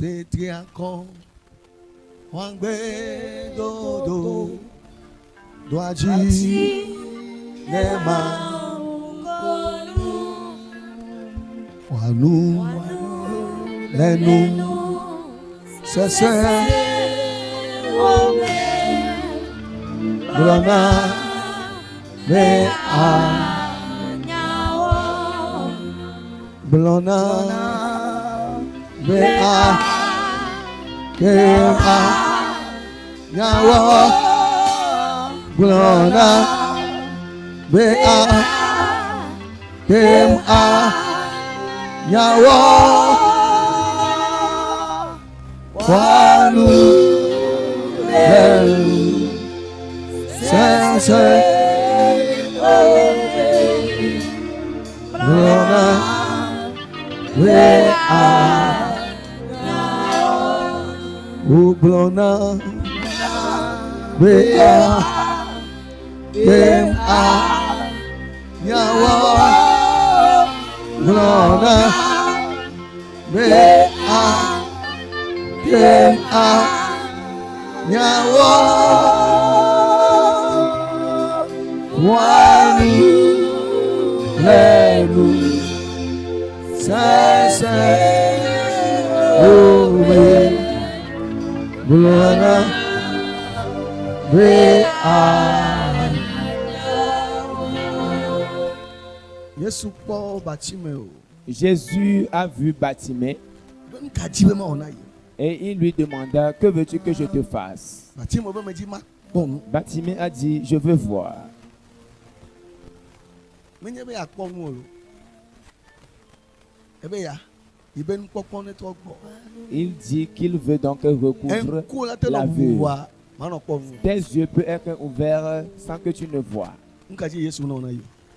Tetriakon Wangbe Dodo Doaji Nema Wanu Lenu Sese Blona Me A Blona Me A Kema Nyawa Blona Me A Kema Nyawa Wanu Lelu Sese Blona Me A Blona Me A Kema Nyawa Blona Me A Kema Nyawa Wanu Lelu Sese Owe Blona Me A Yesu po Bartimée. Jésus a vu Bartimée et il lui demanda: que veux-tu que je te fasse? Bartimée a dit: je veux voir. Il dit qu'il veut donc recouvrir la vue. Tes yeux peuvent être ouverts sans que tu ne vois.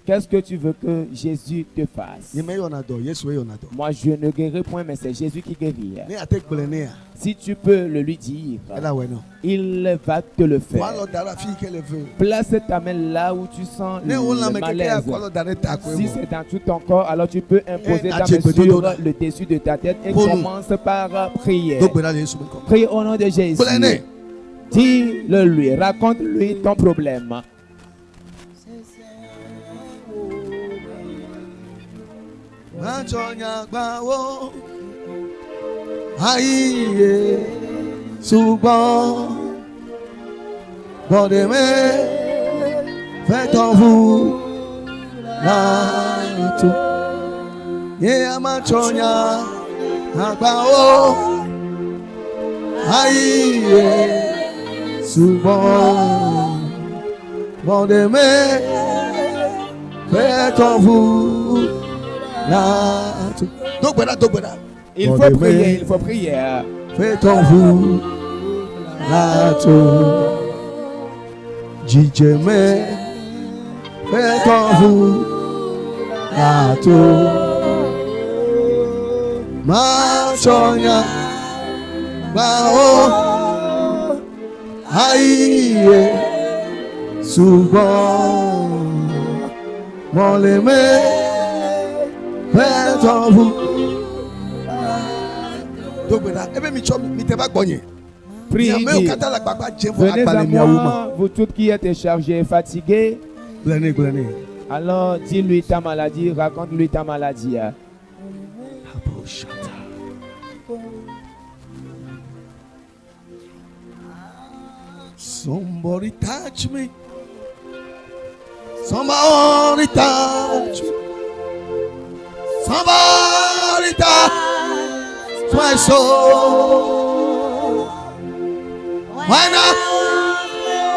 Qu'est-ce que tu veux que Jésus te fasse? Moi, je ne guéris point, mais c'est Jésus qui guérit. Si tu peux le lui dire, il va te le faire. Place ta main là où tu sens le malaise. Si c'est dans tout ton corps, alors tu peux imposer ta main sur le dessus de ta tête et commence par prier. Prie au nom de Jésus. Dis-le lui, raconte-lui ton problème. Antonia Bawo Aïe Souvent Bon demain Faites en vous La tout Yé Antonia Bawo Aïe Souvent Bon demain Faites en vous il faut prier, il faut prier. Faites-en vous la tout. Djidjemé. Faites-en vous la tout. Ma sonia bao aïe souvent mon l'aimé. Faites-en vous. Priez. Venez à moi, vous tous qui êtes chargés et fatigués. Alors dis-lui ta maladie, raconte-lui ta maladie. Somebody touch me. Somebody touch me. Somebody touch my soul. Why not?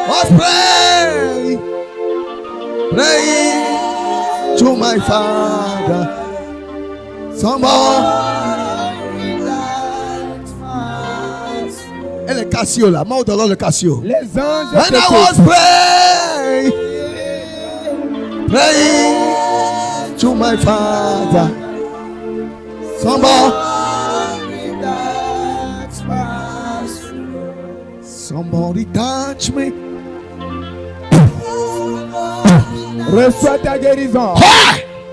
Was praying, praying to my Father. Somebody touch my soul. Et le Cassio là, mort de l'or le Cassio. Les anges. When I was praying, praying to my Father. Somebody touch my soul. Somebody touch me. Reçois ta guérison.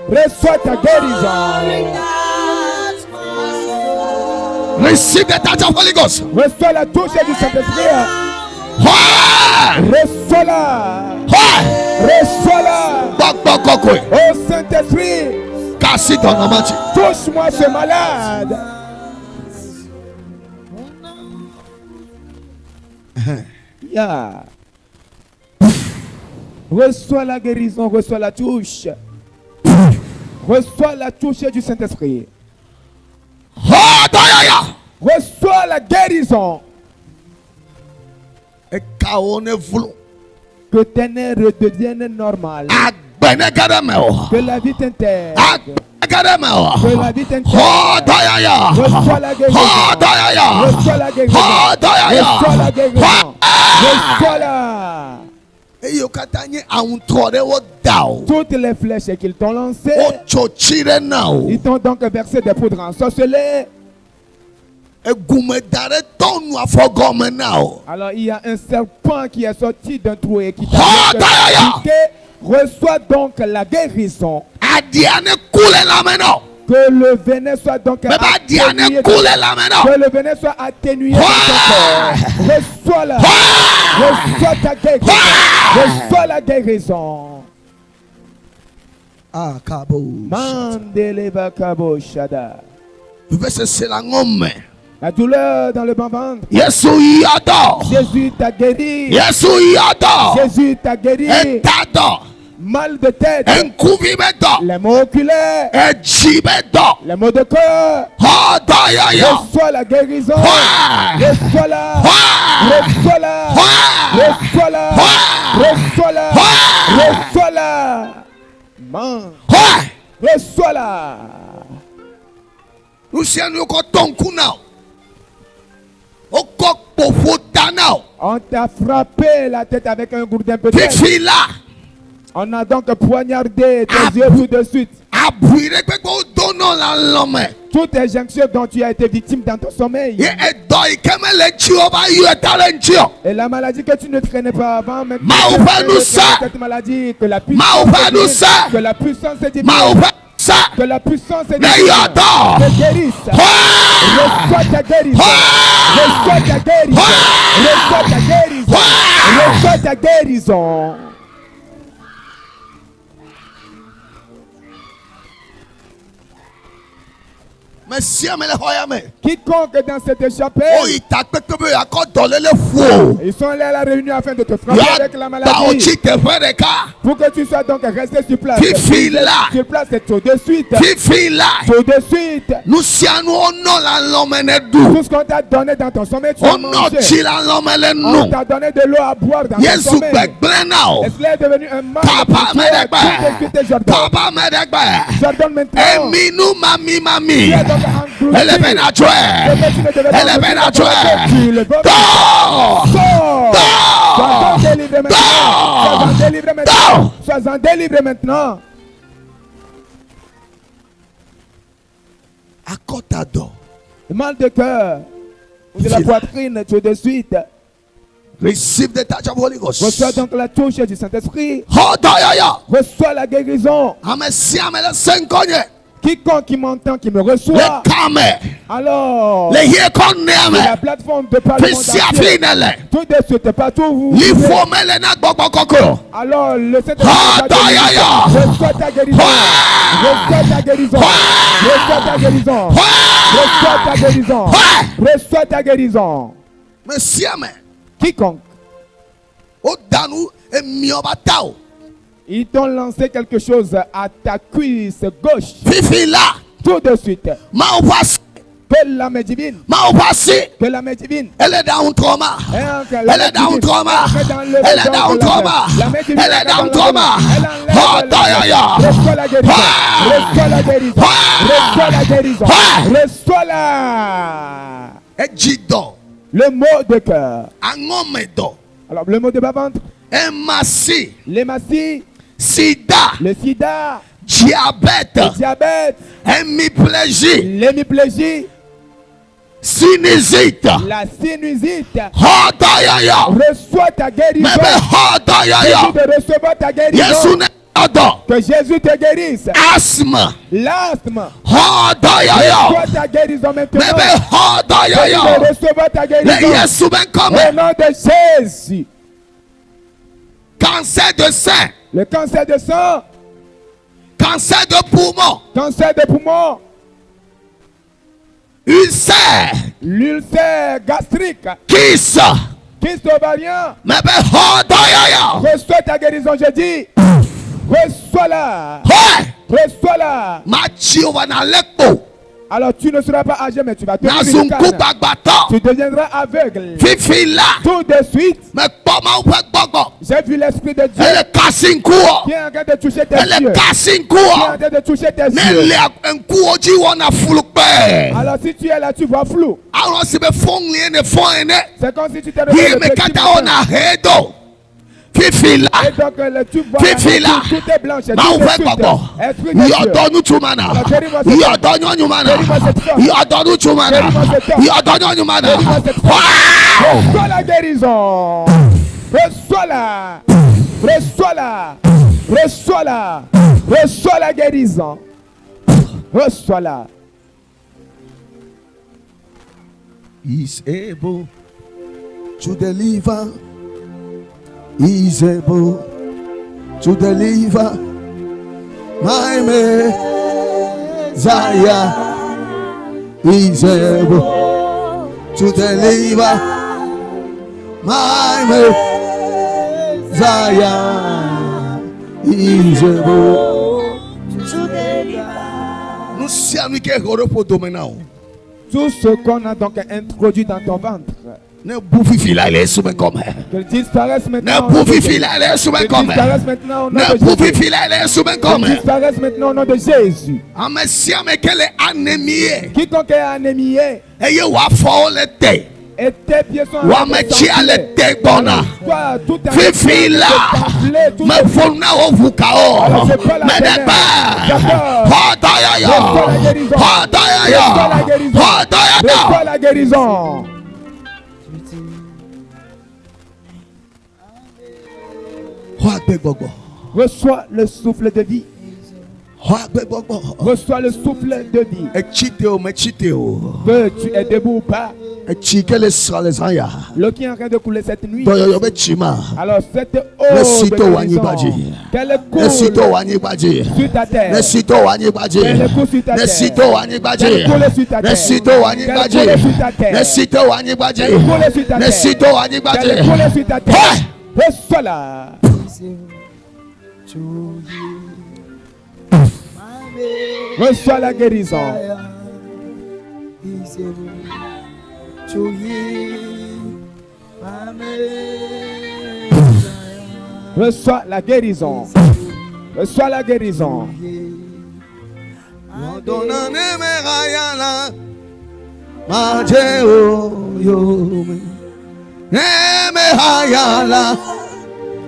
Reçois ta guérison. Receive the touch of Holy Ghost. Reçois la touche du Saint-Esprit. Reçois-la. Reçois-la. Oh Saint-Esprit. Touche-moi ce malade. Yeah. Reçois la guérison, reçois la touche. Reçois la touche du Saint-Esprit. Reçois la guérison. Que tes nerfs redeviennent normales. Que la vie t'intègre. Que la vie t'intègre. Reçois la guérison. Reçois la guérison. Reçois la guérison. Reçois-la. Toutes les flèches qu'ils t'ont lancées, ils t'ont donc versé des poudres ensorcelées. Alors il y a un serpent qui est sorti d'un trou et qui t'a piqué. Reçois donc la guérison. Que le venin soit donc atténué. Que le venin soit atténué dans ton corps. Reçois-la. Reçois ta guérison. Reçois la guérison. Ah, Kabo. Mandeleva Kabo Shada. C'est la gomme. La douleur dans le bas-ventre. Jésus t'a guéri. Jésus t'a guéri. Mal de tête. Les maux oculaires. Les maux de cœur. Reçois la guérison. Reçois-la. Reçois-la. Reçois-la. Reçois-la. Reçois-la. Reçois-la. On t'a frappé la tête avec un gourdin peut-être. On a donc poignardé tes yeux tout de suite. Toutes les jonctions dont tu as été victime dans ton sommeil. Et la maladie que tu ne traînais pas avant, maintenant, cette maladie, que la puissance est divine. Que la puissance est divine. Te guérisse. Reçois ta guérison. Reçois ta guérison. Reçois ta guérison. Reçois ta guérison. Quiconque dans cette chapelle, ils sont allés à la réunion afin de te frapper avec la maladie. Pour que tu sois donc resté sur place. Sur place, c'est tout de suite. Tout de suite. Tout ce qu'on t'a donné dans ton sommeil, tu as mangé. On t'a donné de l'eau à boire dans ton sommeil. Est-ce qu'il est devenu un mal? J'ordonne maintenant. Elle est bien à tuer. Elle est bien à tuer. Sois-en délivré maintenant. Le mal de cœur ou de la poitrine tout de suite. Receive the touch of Holy Ghost. Reçois donc la touche du Saint-Esprit. Reçois la guérison. Quiconque qui m'entend, qui me reçoit, alors la plateforme de parlement tout de suite, partout vous alors le Saint-Esprit reçoit ta guérison. Reçois ta guérison. Reçois ta guérison. Reçois ta guérison. Reçois ta guérison. Quiconque ils t'ont lancé quelque chose à ta cuisse gauche. Tout de suite. Que la main divine. Que la main divine. Elle est dans un trauma. Elle est dans un trauma. Elle est dans un trauma. Elle est dans un trauma. Reçois la guérison. Reçois la guérison. Reçois la guérison. Reçois-la. Le mot de cœur. Alors le mot de bas-ventre. L'hématie. Sida. Le sida. Diabète. Le diabète. L'hémiplégie. Sinusite. La sinusite. Reçois ta guérison. De recevoir ta guérison. Que Jésus te guérisse. Asthme. L'asthme. Oh, reçois ta guérison maintenant. Reçois ta guérison. Au nom de Jésus. Cancer de sein. Le cancer de sang. Cancer de poumon. Cancer de poumon. Ulcère. L'ulcère gastrique. Kyste. Kyste ovarien. Reçois ta guérison, je dis. Reçois-la. Reçois-la. Alors tu ne seras pas âgé, mais tu vas te tu deviendras aveugle. Tout de suite. J'ai vu l'Esprit de Dieu qui est en train de toucher tes yeux. Qui est en train de toucher tes yeux. Alors si tu es là, tu vois flou. C'est comme si tu t'es réveillé. Fifila, Fifila, reçois la guérison, reçois-la, reçois-la, reçois-la, reçois la guérison, reçois-la. He's able to deliver. He's able to deliver my Messiah. He's able to deliver my Messiah. He's able to deliver. Nous sommes tout ce qu'on a donc introduit dans ton ventre. Ne bouffi là les souvent comme. Que disparaisse maintenant. Ne bouffi là les souvent comme. Disparaisse maintenant au nom de Jésus. Ne bouffi là les souvent comme. Disparaisse maintenant au nom de Jésus. Amesia me quelle anémie. Quiconque est anémie. Et yo wa fo le té. Et tes pieds sont wa me chia le té bona. Fifi là. Me fona o vukao. Me deba. Hadaya. Hadaya. Hadaya. Reçois la guérison. Reçois le souffle de vie. Reçois le souffle de vie. Que tu es debout ou pas. Le qui est en train de couler cette nuit. Alors cette eau de guérison, qu'elle coule sur ta terre. Qu'elle coule sur ta terre. Qu'elle coule sur ta terre. Qu'elle coule sur ta terre. Qu'elle coule sur ta terre. Qu'elle coule sur ta terre. Reçois-la. Reçois la guérison. Reçois la guérison. Reçois la guérison.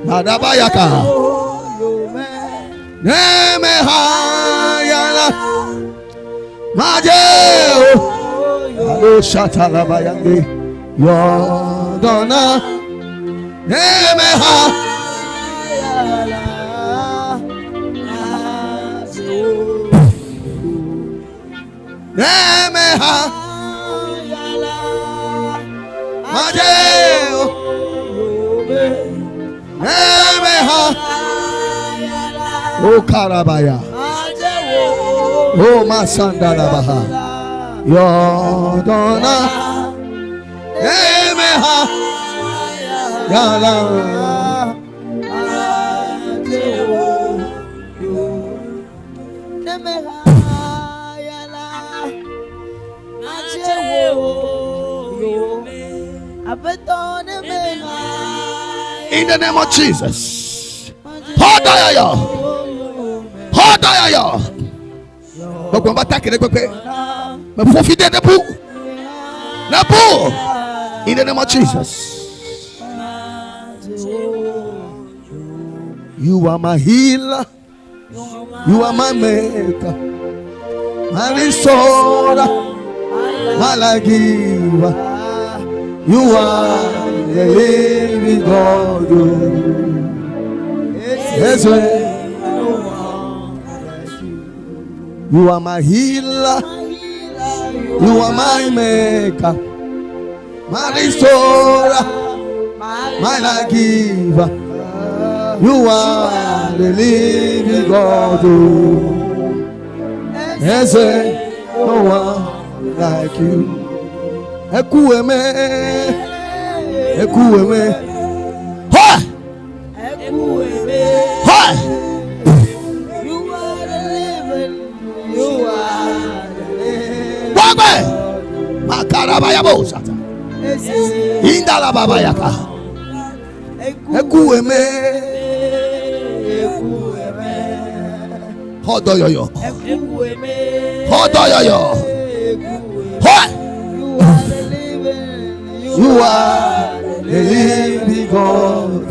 Madabayaka Nemehayala Majeo Alo Shatala Bayande Yodona Nemehayala Nemehayala Majeo Oh Karabaya, oh Masandala Baha, Yodona, Emeha, Yala, in the name of Jesus. Hadaya. Hadaya. Donc on va attaquer les pépés. Mais profitez de vous. La peau. In the name of Jesus. You are my healer. You are my maker. My restorer. My life giver. You are the living God. Yes, You are my healer. You are my maker, my restorer, my life giver. You are the living God. There's no one like you. Ekueme, ekueme, ha, ekueme, ha. You are the living. You are the living. Wagbe, makarabaya bosata. Indala baba yaka. Ekueme, ekueme. Hodoyoyo, ekueme. Hodoyoyo. Ha. You are the living God.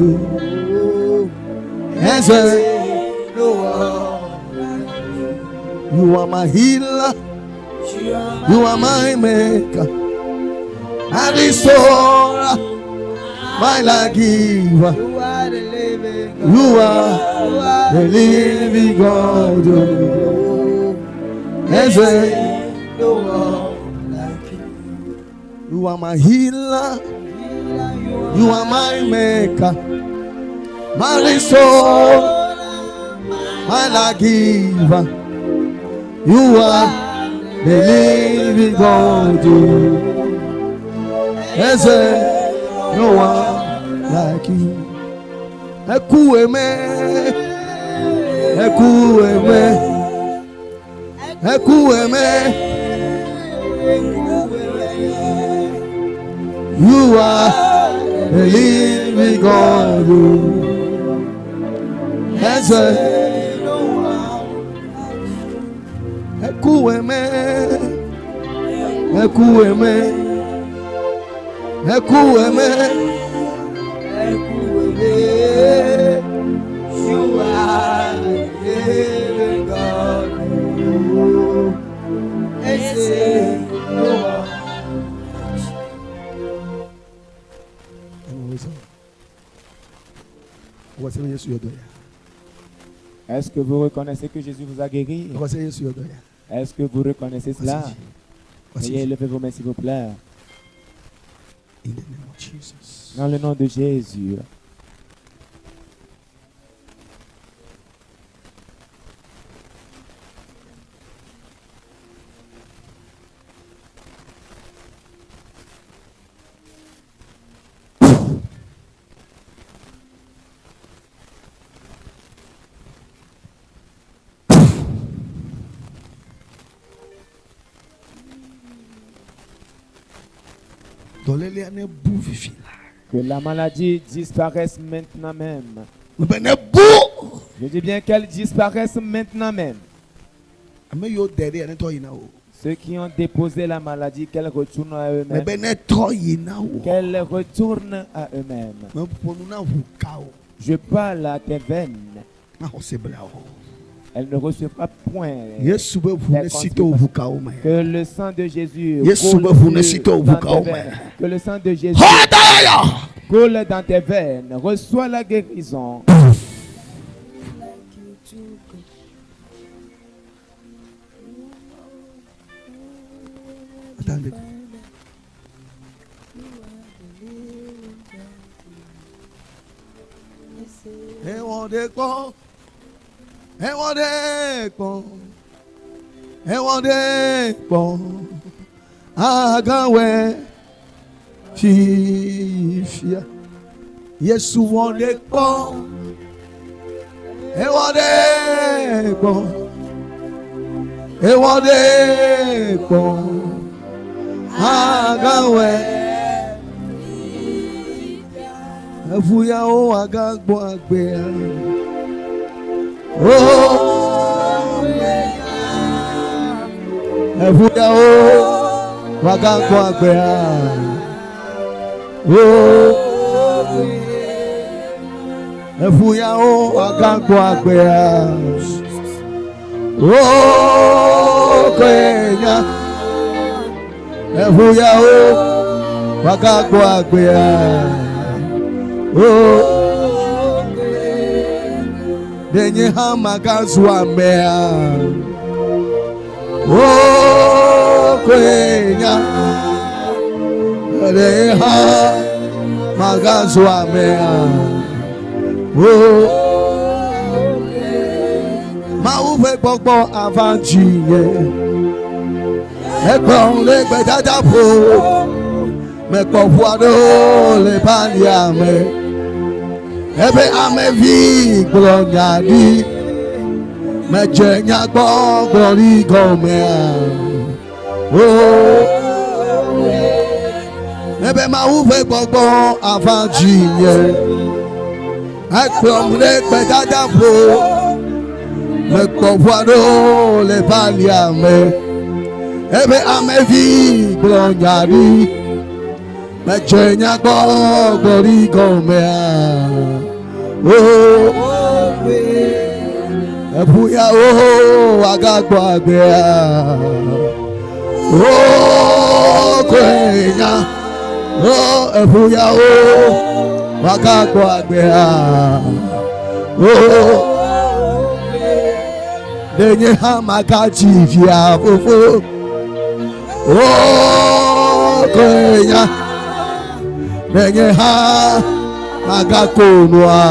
Yes, you are my healer. You are my maker, my restorer, my life giver. You are the living God. Yes, you are my healer. You are my maker, my restorer, my life giver. You are the living God. There's no one like you. Ekueme, ekueme, ekueme. You are the living God. There's no one. Ekueme, ekueme, ekueme, ekueme. You are the living God. There's no one. Est-ce que vous reconnaissez que Jésus vous a guéri? Est-ce que vous reconnaissez cela? Veuillez lever vos mains s'il vous plaît. Dans le nom de Jésus. Que la maladie disparaisse maintenant même. Je dis bien qu'elle disparaisse maintenant même. Ceux qui ont déposé la maladie, qu'elle retourne à eux-mêmes. Qu'elle retourne à eux-mêmes. Je parle à tes veines. Elle ne recevra point. Que le sang de Jésus que le sang de Jésus coule dans tes veines. Reçois la guérison. Attendez. Agawe fifia Yesu wonde po agawe efuya o agagbo agbe efuya o agagbo agbe efuya o agagbo agbe Kenya efuya o agagbo agbe denye hamagazwa mea Oh, Quenya, Reha, Magazwa Mea, oh, Mauve Bobo Avantier, Ekon le Bedadapo, Mekofuado le Paliame, Ebe Amevi, Glonyadi. Mejenya gbori gomea oh ebe ma uve gbogbo avanjiye akromre gbedada fo me kpofuado le baliame ebe amevi glonyari mejenya gbori gomea oh Epuya oh agagwa bea oh Quenya oh epuya oh agagwa bea oh denye hamakachi via fofo oh Quenya denye ha magakonwa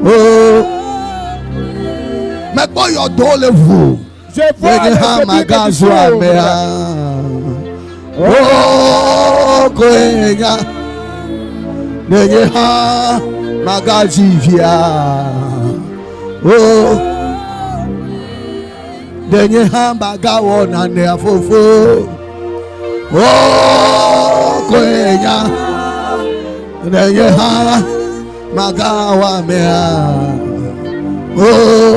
oh mais boy yo dole vous je vois magazwa mea oh Quenya nenye ha magazivia oh nenye ha magawo na ne afofo oh Quenya nenye ha magawa mea oh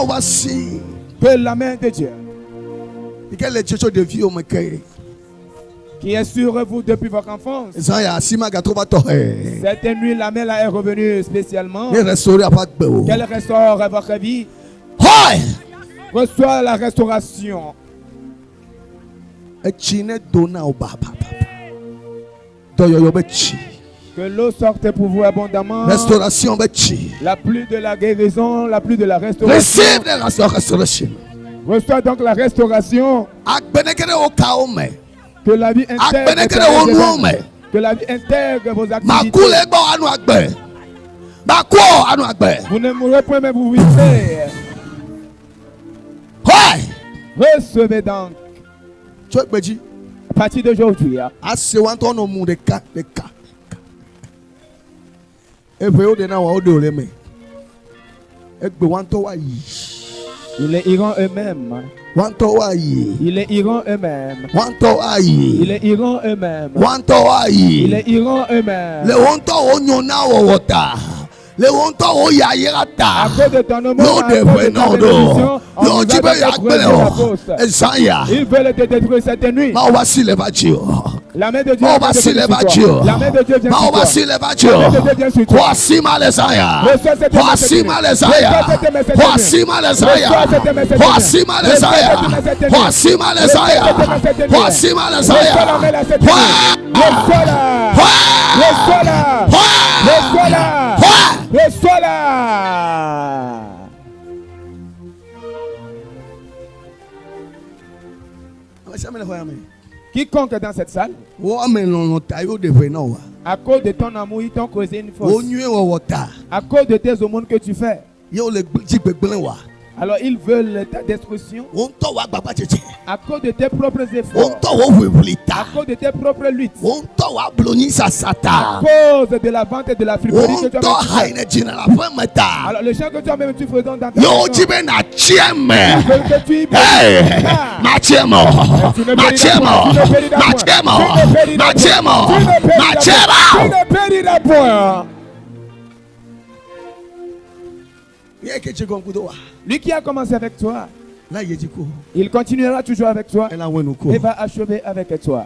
voici que la main de Dieu qui est sur vous depuis votre enfance. Cette nuit, la main là est revenue spécialement. Qu'elle restaure votre vie. Reçois la restauration. Que l'eau sorte pour vous abondamment. Restauration. La pluie de la guérison, la pluie de la restauration. Receive la restauration. Reçois donc la restauration. Que la vie intègre. Que la vie intègre vos activités. Vous ne mourrez point, mais vous vivez. Recevez donc. À partir d'aujourd'hui. Ils iront eux-mêmes. Ils iront eux-mêmes. Ils iront eux-mêmes. Ils iront eux-mêmes. Le wonto o ya yirata. No devrait non do. No jibe yagbele. Esaya. Ils veulent te détruire cette nuit. Ma voici les voitures. La main de Dieu. Ma voici les voitures. La main de Dieu vient sur toi. Ma voici les voitures. Voici ma lesaya. Voici ma lesaya. Voici ma lesaya. Voici ma lesaya. Voici ma lesaya. Voici ma lesaya. Reçois là. Quiconque est dans cette salle, à cause de ton amour, ils t'ont causé une faute. À cause de tes aumônes que tu fais, alors ils veulent ta destruction. À cause de tes propres efforts. À cause de tes propres luttes. À cause de la vente et de la friperie que tu as fait. Alors le chant que tu as même tu faisais dans ta vie. Lui qui a commencé avec toi, il continuera toujours avec toi et va achever avec toi.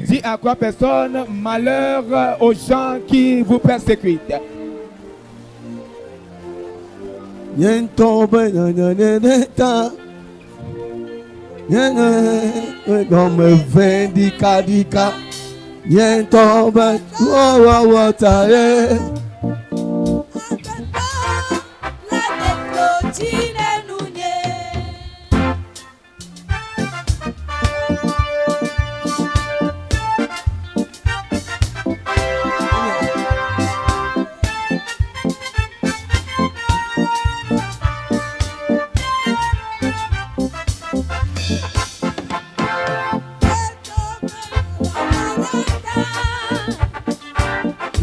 Dis à quoi personne, malheur aux gens qui vous persécutent.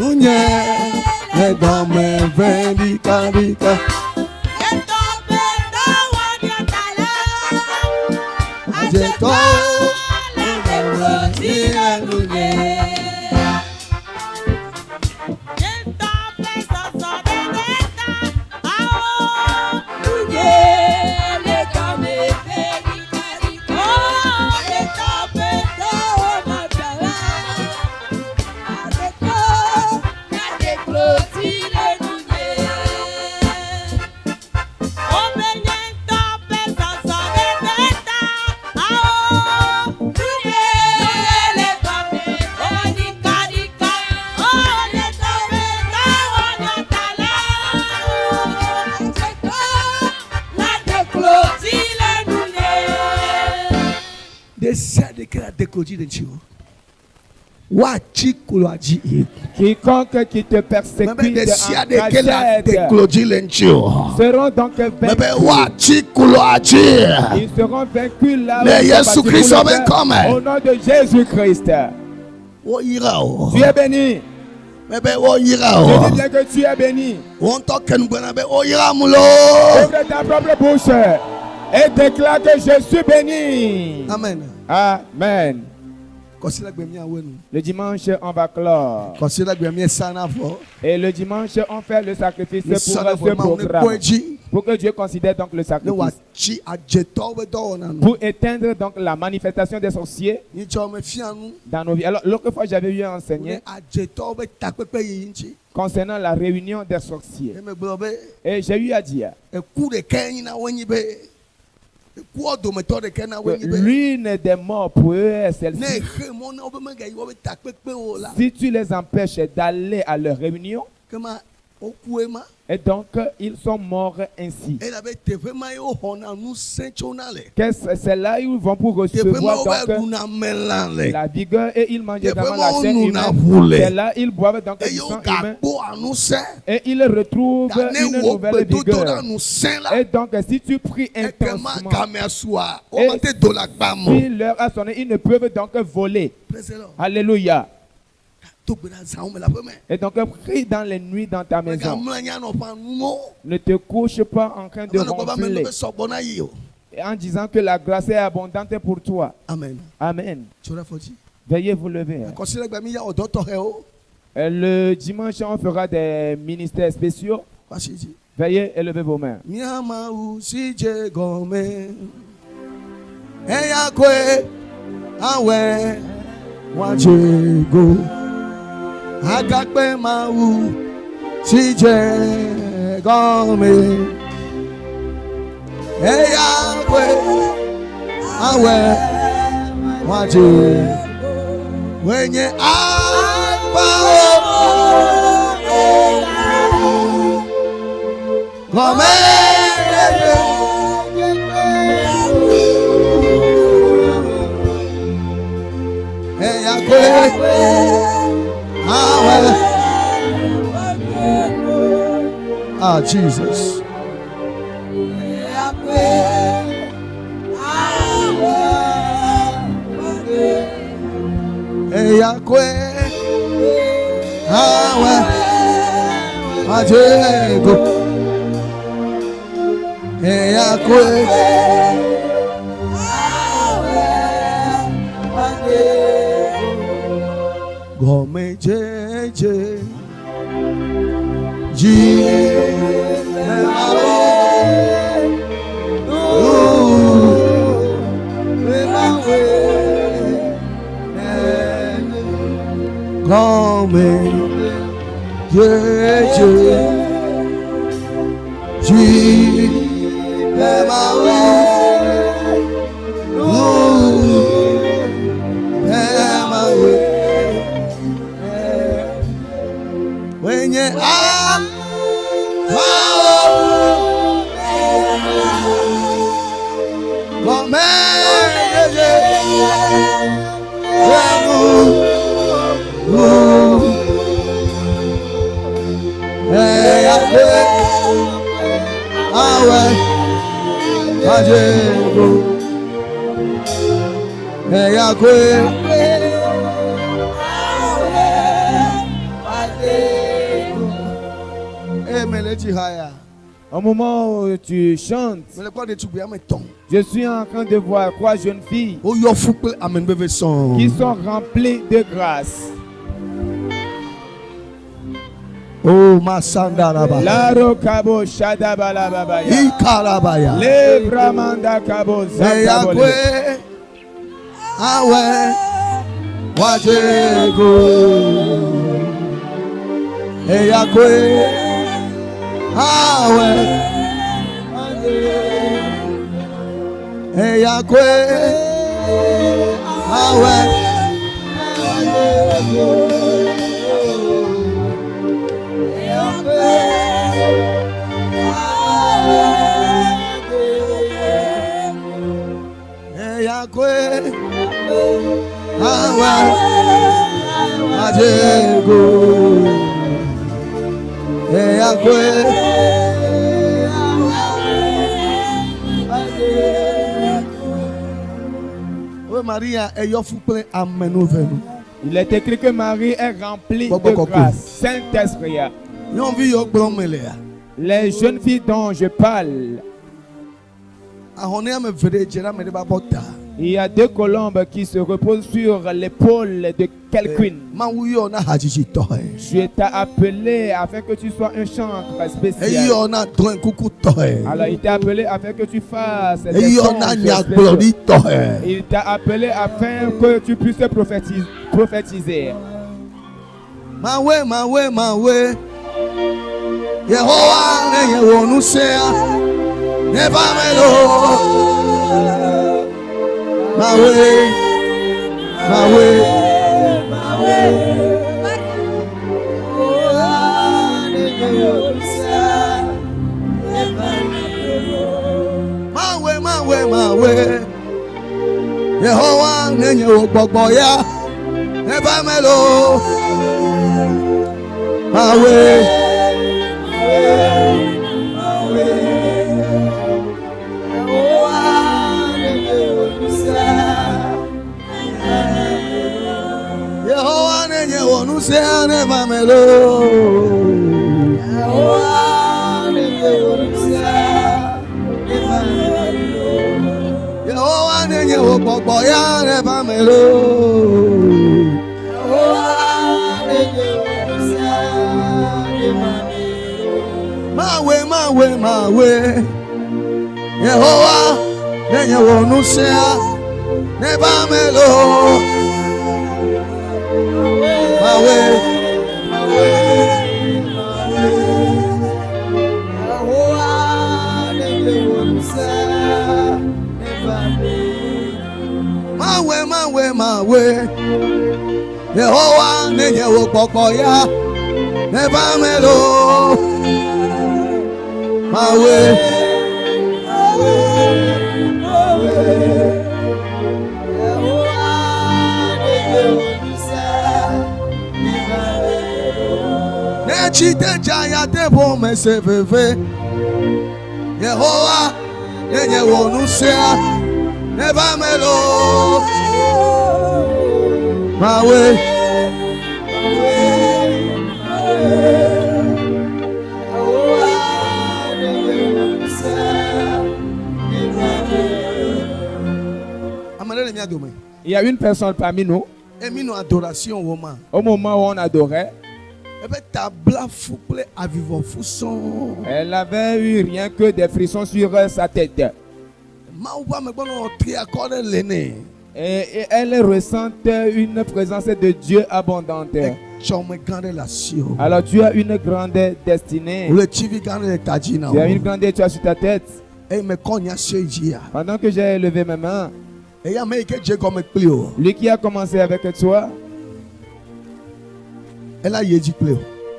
Unye dans mes vindicats. Quiconque qui te persécute seront donc vaincus. Ils seront vaincus là au nom de Jésus-Christ. Tu es béni. Je dis bien que tu es béni. Ouvre ta propre bouche et déclare que je suis béni. Amen. Amen. Le dimanche, on va clore. Et le dimanche, on fait le sacrifice pour ce programme. Pour que Dieu considère donc le sacrifice. Pour éteindre donc la manifestation des sorciers dans nos vies. Alors, l'autre fois, j'avais eu enseigné concernant la réunion des sorciers. Et j'ai eu à dire l'une des morts pour eux est celle-ci. Si tu les empêches d'aller à leur réunion, et donc ils sont morts ainsi. C'est là où ils vont pour recevoir donc la vigueur et ils mangent également la chair humaine. C'est là ils boivent donc du sang humain et ils retrouvent une nouvelle vigueur. Et donc si tu pries intensement et si l'heure a sonné, ils ne peuvent donc voler. Alléluia. Et donc prie dans les nuits dans ta maison. Ne te couche pas en train de ronfler en disant que la grâce est abondante pour toi. Amen. Amen. Veuillez vous lever. Le dimanche, on fera des ministères spéciaux. Veuillez élever vos mains. Agakpe mau sije gome eya kwe awe waje wenye akpa gome eya kwe Ah, Jesus. Eyakwe, awe, ajego. Eyakwe, gome jeje. Au moment où tu chantes, je suis en train de voir 3 jeunes filles qui sont remplies de grâce. Oh, Masandaraba. Laro Kabo Shadabalabaya. Ikarabaya. Le Bramanda Kabo Zababole. Awe. Wajego. Eyakwe. Awe. Eyakwe. Awe. Il est écrit que Marie est remplie de grâce. Saint-Esprit. Les jeunes filles dont je parle, il y a 2 colombes qui se reposent sur l'épaule de quelqu'une. Je t'ai appelé afin que tu sois un chanteur spécial. Alors il t'a appelé afin que tu fasses des chants spéciaux. Il t'a appelé afin que tu puisses prophétiser. My way, my way, my way. My way, my way, my way. Yehovah, nenye ogboya, never melo. My way, my way. Yehovah nenye wonuse ane mamelo. Yehovah nenye wonuse ane mamelo. Yehovah nenye wogboya ane mamelo. Yehovah nenye wonuse ane mamelo. Mawe, mawe, mawe. Yehovah nenye wonuse ane mamelo. My way, my way, my way. My way, my way. Yehovah, nenye wopokoya, never melo. My way, my way, my way. Chite jaya debo meseveve. Yehovah nenye wonusea neba melo. My way, my way, my way. Yehovah nenye wonusea neba melo. Il y a une personne parmi nous. Au moment où on adorait, elle n'avait eu rien que des frissons sur sa tête. Et elle ressentait une présence de Dieu abondante. Alors tu as une grande destinée. Tu as une grande étoile sur ta tête. Pendant que j'ai levé mes mains, lui qui a commencé avec toi,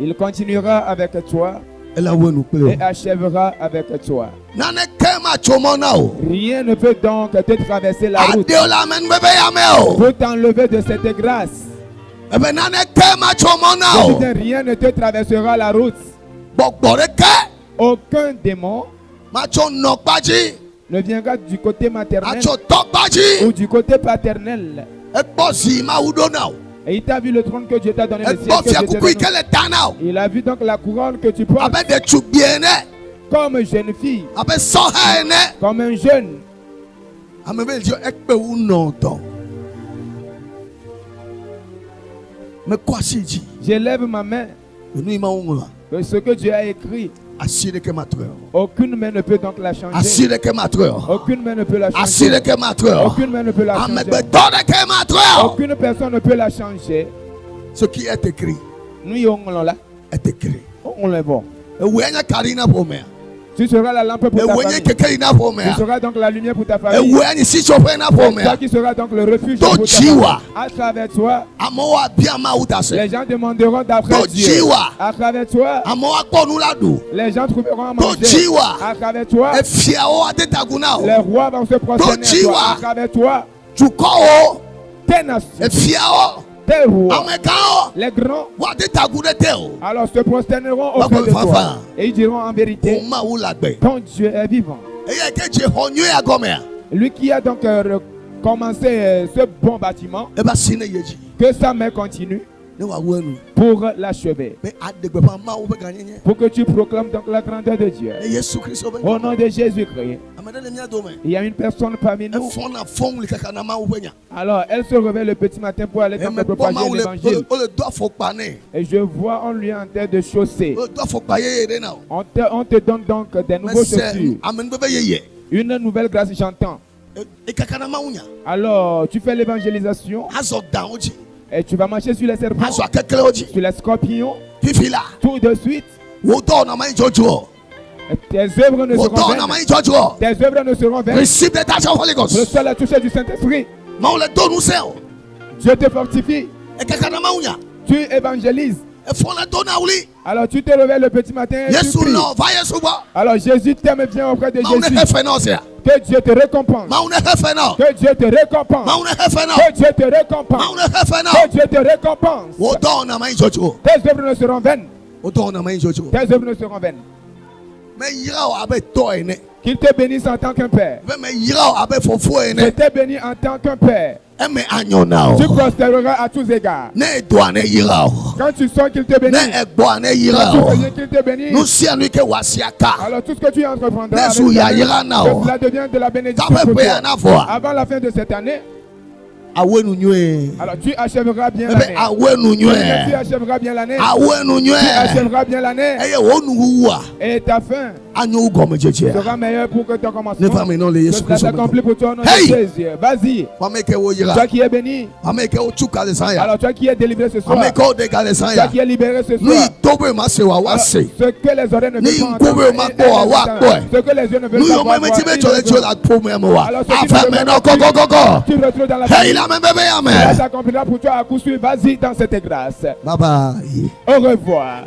il continuera avec toi et achèvera avec toi. Rien ne peut donc te traverser la route pour t'enlever de cette grâce. Rien ne te traversera la route. Aucun démon ne viendra du côté maternel ou du côté paternel Et il t'a vu le trône que Dieu t'a donné, le ciel que Dieu t'a donné. Il a vu donc la couronne que tu portes. Comme une jeune fille. Comme un jeune. J'élève ma main. Ce que Dieu a écrit, aucune main ne peut donc la changer. Aucune main ne peut la changer. Aucune main ne peut la changer. Aucune personne ne peut la changer. Ce qui est écrit est écrit. On le voit. Tu seras la lampe pour ta famille. Tu seras donc la lumière pour ta famille. Toi qui seras donc le refuge pour ta famille. À travers toi, les gens demanderont d'après Dieu. À travers toi, les gens trouveront à manger. À travers toi, les rois vont se prosterner à toi. À travers toi, tes nations, tes rois, les grands, alors se prosterneront auprès de toi. Et ils diront en vérité, ton Dieu est vivant. Lui qui a donc commencé ce bon bâtiment, que sa main continue pour l'achever. Pour que tu proclames donc la grandeur de Dieu. Au nom de Jésus-Christ. Il y a une personne parmi nous. Alors elle se réveille le petit matin pour aller donc propager l'évangile. Et je vois en lui en tête de chaussée. On te donne donc des nouveaux chaussures. Une nouvelle grâce, j'entends. Alors tu fais l'évangélisation. Et tu vas marcher sur les serpents, sur les scorpions, tout de suite. Tes œuvres ne seront vaines. Tes œuvres ne seront vaines. Reçois la touche du Saint-Esprit. Dieu te fortifie. Tu évangélises. Alors tu te réveilles le petit matin et tu pries. Alors Jésus t'aime bien auprès de Jésus. Que Dieu te récompense. Que Dieu te récompense. Que Dieu te récompense. Que Dieu te récompense. Tes œuvres ne seront vaines. Tes œuvres ne seront vaines. Qu'il te bénisse en tant qu'un père. Je t'ai béni en tant qu'un père. Tu prospéreras à tous égards. Quand tu sens qu'il te bénit, quand tu reviens qu'il te bénit, alors tout ce que tu entreprendras, cela devient de la bénédiction pour toi. Avant la fin de cette année, alors tu achèveras bien l'année. Tu achèveras bien l'année. Tu achèveras bien l'année. Et ta fin sera meilleure pour que ton commencement. Que cela s'accomplit pour toi au nom de Jésus. Vas-y. Toi qui es béni. Alors toi qui es délivré ce soir. Toi qui es libéré ce soir. Alors, ce que les oreilles ne veulent pas entendre. Ce que les yeux ne veulent pas voir. Alors ce qui ne veut pas, tu retrouves dans la vie. Ça s'accomplira pour toi à coup sûr. Vas-y dans cette grâce. Bye bye. Au revoir.